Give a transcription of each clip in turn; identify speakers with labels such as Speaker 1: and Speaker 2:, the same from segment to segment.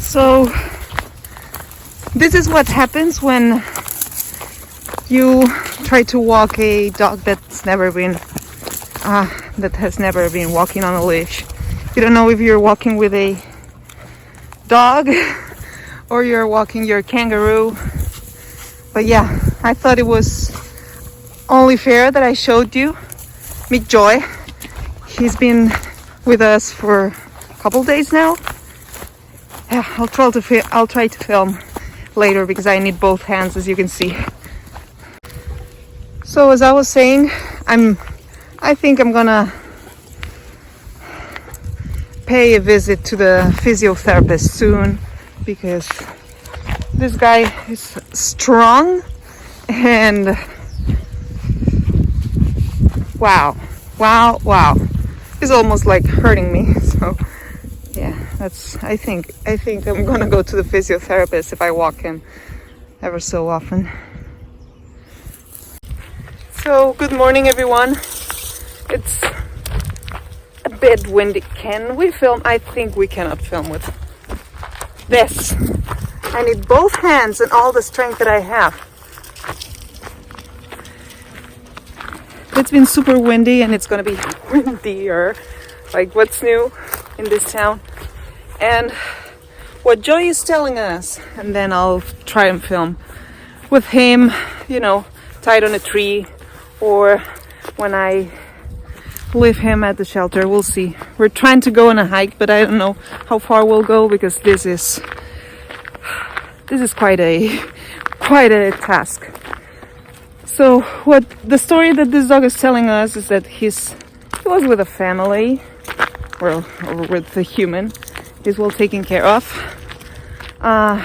Speaker 1: So this is what happens when you try to walk a dog that has never been walking on a leash. You don't know if you're walking with a dog or you're walking your kangaroo. But yeah, I thought it was only fair that I showed you Mick Joy. He's been with us for a couple days now. Yeah, I'll try to film later because I need both hands, as you can see. So as I was saying, I think I'm gonna pay a visit to the physiotherapist soon because this guy is strong and wow, he's almost like hurting me. So yeah, I think I'm gonna go to the physiotherapist if I walk him ever so often. So good morning, everyone. It's a bit windy. Can we film? I think we cannot film with this. I need both hands and all the strength that I have. It's been super windy and it's gonna be windier. Like, what's new in this town? And what Joy is telling us, and then I'll try and film with him, tied on a tree, or when I leave him at the shelter. We'll see. We're trying to go on a hike, but I don't know how far we'll go because this is quite a task. So what the story that this dog is telling us is that he was with a family, or with a human. He's well taken care of.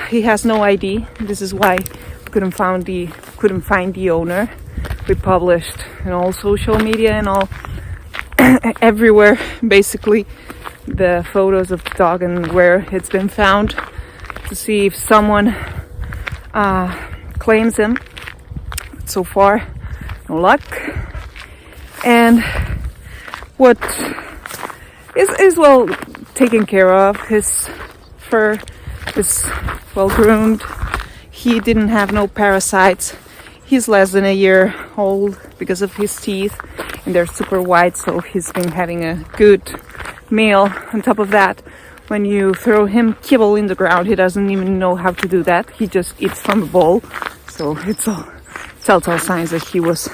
Speaker 1: He has no ID. This is why we couldn't find the owner. We published in all social media and all everywhere, basically, the photos of the dog and where it's been found to see if someone claims him. So far, no luck. And what is well taken care of, his fur is well groomed. He didn't have no parasites. He's less than a year old because of his teeth, and they're super white, so he's been having a good meal. On top of that, when you throw him kibble in the ground, he doesn't even know how to do that. He just eats from a bowl. So it's all telltale signs that he was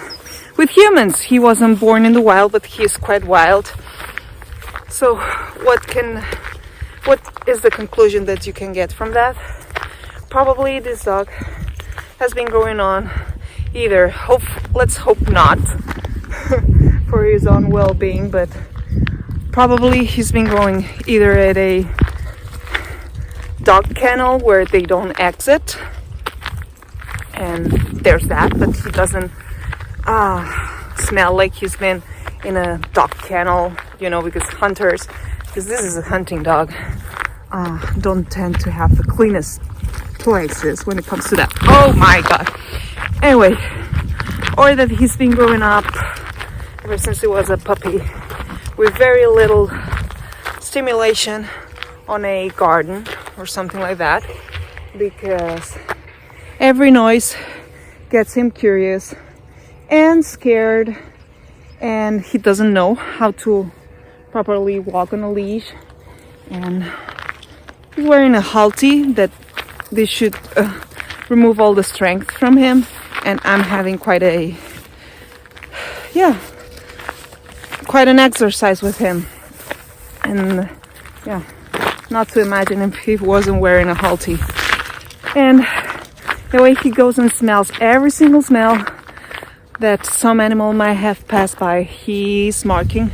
Speaker 1: with humans. He wasn't born in the wild, but he is quite wild. So what is the conclusion that you can get from that? Probably this dog has been going on either, let's hope not, for his own well-being, but probably he's been going either at a dog kennel where they don't exit, and there's that, but he doesn't smell like he's been in a dog kennel, because this is a hunting dog, don't tend to have the cleanest places when it comes to that. Oh my god. Anyway, or that he's been growing up ever since he was a puppy with very little stimulation on a garden or something like that, because every noise gets him curious and scared, and he doesn't know how to properly walk on a leash, and he's wearing a halter that this should remove all the strength from him, and I'm having quite an exercise with him, and yeah, not to imagine if he wasn't wearing a halter. And the way he goes and smells every single smell that some animal might have passed by, he's marking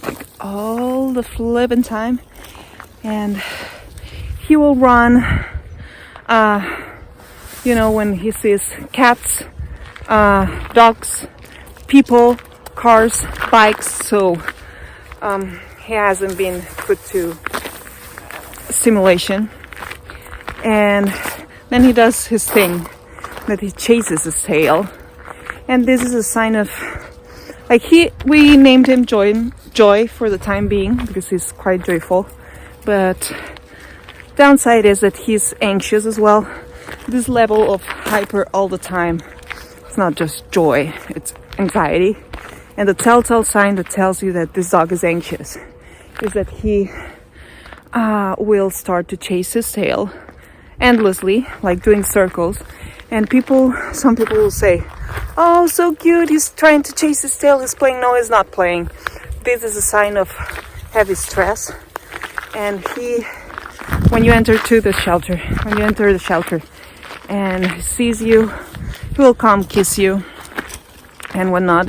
Speaker 1: like all the flipping time, and he will run when he sees cats, dogs, people, cars, bikes. So he hasn't been put to simulation, and then he does his thing that he chases his tail, and this is a sign of, like, we named him Joy for the time being because he's quite joyful, but Downside is that he's anxious as well. This level of hyper all the time, it's not just joy, it's anxiety. And the telltale sign that tells you that this dog is anxious is that he will start to chase his tail endlessly, like doing circles. And some people will say, oh, so cute, he's trying to chase his tail, he's playing. No, he's not playing. This is a sign of heavy stress. And when you enter the shelter and he sees you, he will come kiss you. And when not,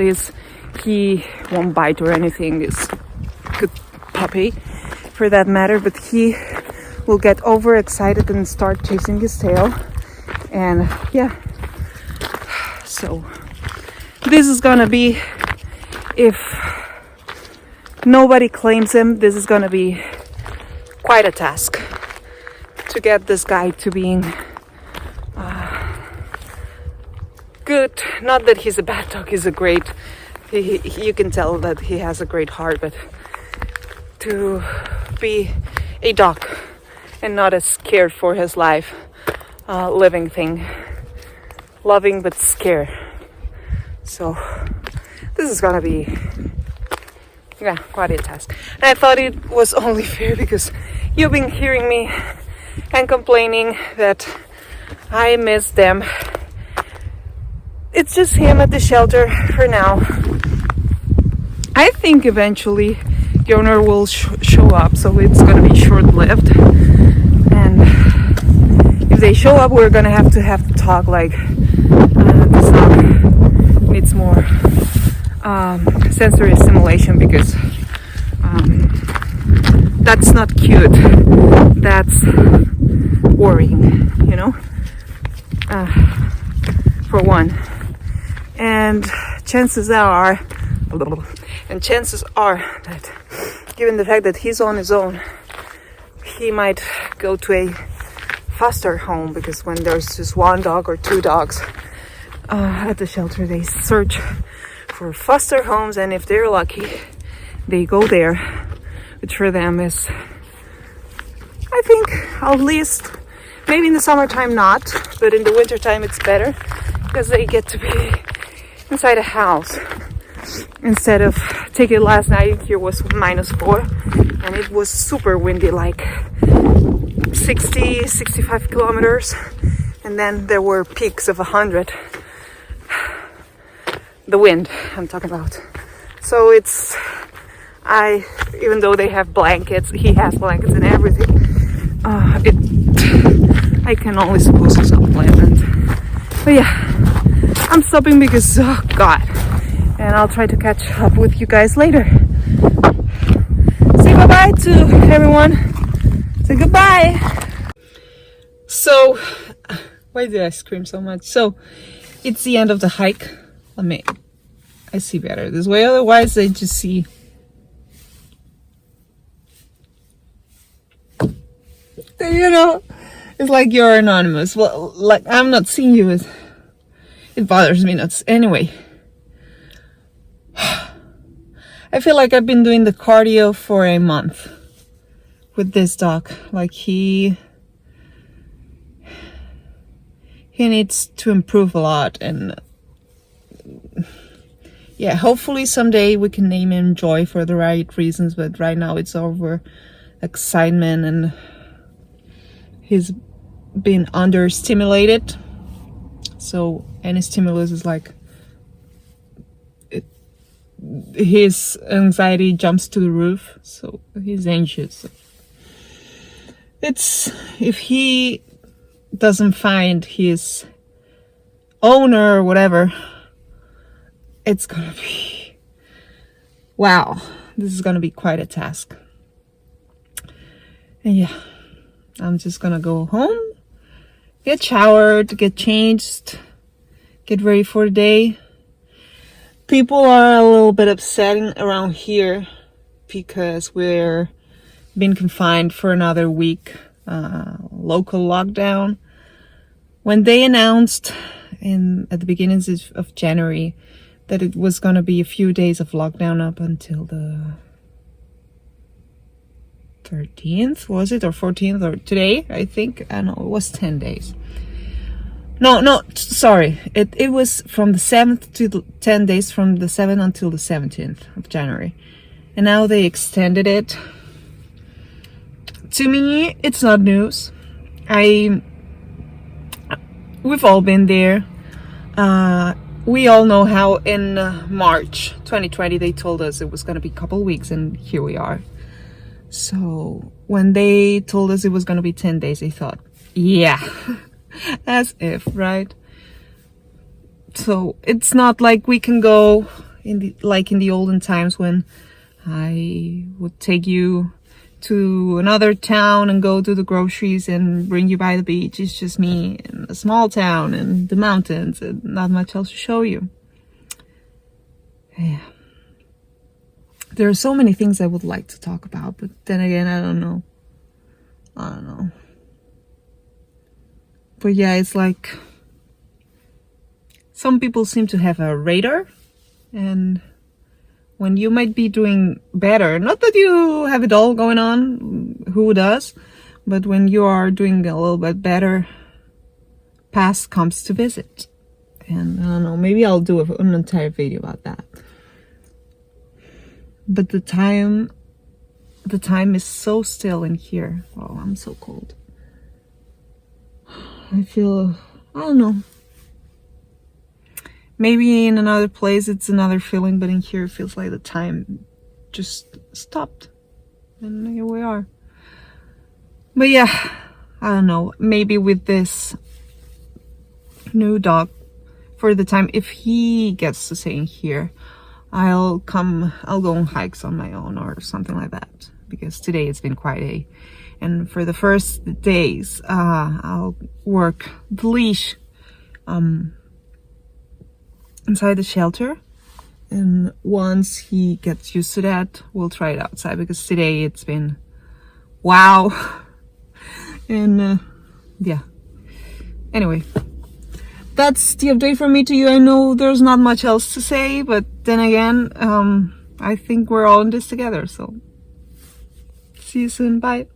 Speaker 1: he won't bite or anything. He's a good puppy for that matter, but he will get overexcited and start chasing his tail. And yeah, so this is gonna be, if nobody claims him, this is gonna be quite a task to get this guy to being good. Not that he's a bad dog, he's a great, you can tell that he has a great heart, but to be a dog and not as scared for his life, living thing, loving but scared. So this is gonna be, yeah, quite a task. And I thought it was only fair because you've been hearing me and complaining that I miss them. It's just him at the shelter for now. I think eventually the owner will show up, so it's gonna be short-lived. And if they show up, we're gonna have to talk, like this dog needs more sensory stimulation, because that's not cute, that's worrying, you know, for one. And chances are that, given the fact that he's on his own, he might go to a foster home, because when there's just one dog or two dogs at the shelter, they search for foster homes, and if they're lucky, they go there, which for them is, I think, at least, maybe in the summertime not, but in the wintertime it's better, because they get to be inside a house. Instead of taking last night, here was -4, and it was super windy, like 65 kilometers, and then there were peaks of 100. The wind I'm talking about. So even though they have blankets, he has blankets and everything, I can only suppose it's unpleasant. But yeah, I'm stopping because, oh God, and I'll try to catch up with you guys later. Say bye-bye to everyone. Say goodbye. So, why did I scream so much? So, it's the end of the hike. I see better this way, otherwise I just see you know, it's like you're anonymous. Well, like, I'm not seeing you. It bothers me not. Anyway, I feel like I've been doing the cardio for a month with this dog. Like, he needs to improve a lot, and yeah, hopefully someday we can name him Joy for the right reasons, but right now it's over excitement, and he's been understimulated. So any stimulus is like, his anxiety jumps to the roof, so he's anxious. It's, if he doesn't find his owner or whatever, it's gonna be, wow, this is gonna be quite a task. And yeah, I'm just gonna go home, get showered, get changed, get ready for the day. People are a little bit upsetting around here because we're being confined for another week, local lockdown. When they announced at the beginnings of January that it was going to be a few days of lockdown up until the 13th, was it, or 14th, or today, I think. I know it was 10 days. No, sorry. It was from the 7th to the 10 days, from the 7th until the 17th of January. And now they extended it. To me, it's not news. We've all been there. We all know how in March 2020 they told us it was going to be a couple weeks, and here we are. So when they told us it was going to be 10 days, I thought, yeah, as if, right? So it's not like we can go like in the olden times when I would take you to another town and go to the groceries and bring you by the beach. It's just me in a small town and the mountains and not much else to show you. Yeah. There are so many things I would like to talk about, but then again, I don't know. But yeah, it's like some people seem to have a radar, and when you might be doing better, not that you have it all going on, who does, but when you are doing a little bit better, past comes to visit. And I don't know, maybe I'll do an entire video about that. But the time is so still in here. Oh, I'm so cold. I don't know. Maybe in another place it's another feeling, but in here it feels like the time just stopped. And here we are. But yeah, I don't know. Maybe with this new dog, for the time, if he gets to stay in here, I'll go on hikes on my own or something like that. Because today it's been quite and for the first days, I'll work the leash inside the shelter, and once he gets used to that, we'll try it outside, because today it's been wow. And yeah, anyway, that's the update from me to you. I know there's not much else to say, but then again, I think we're all in this together, so see you soon. Bye.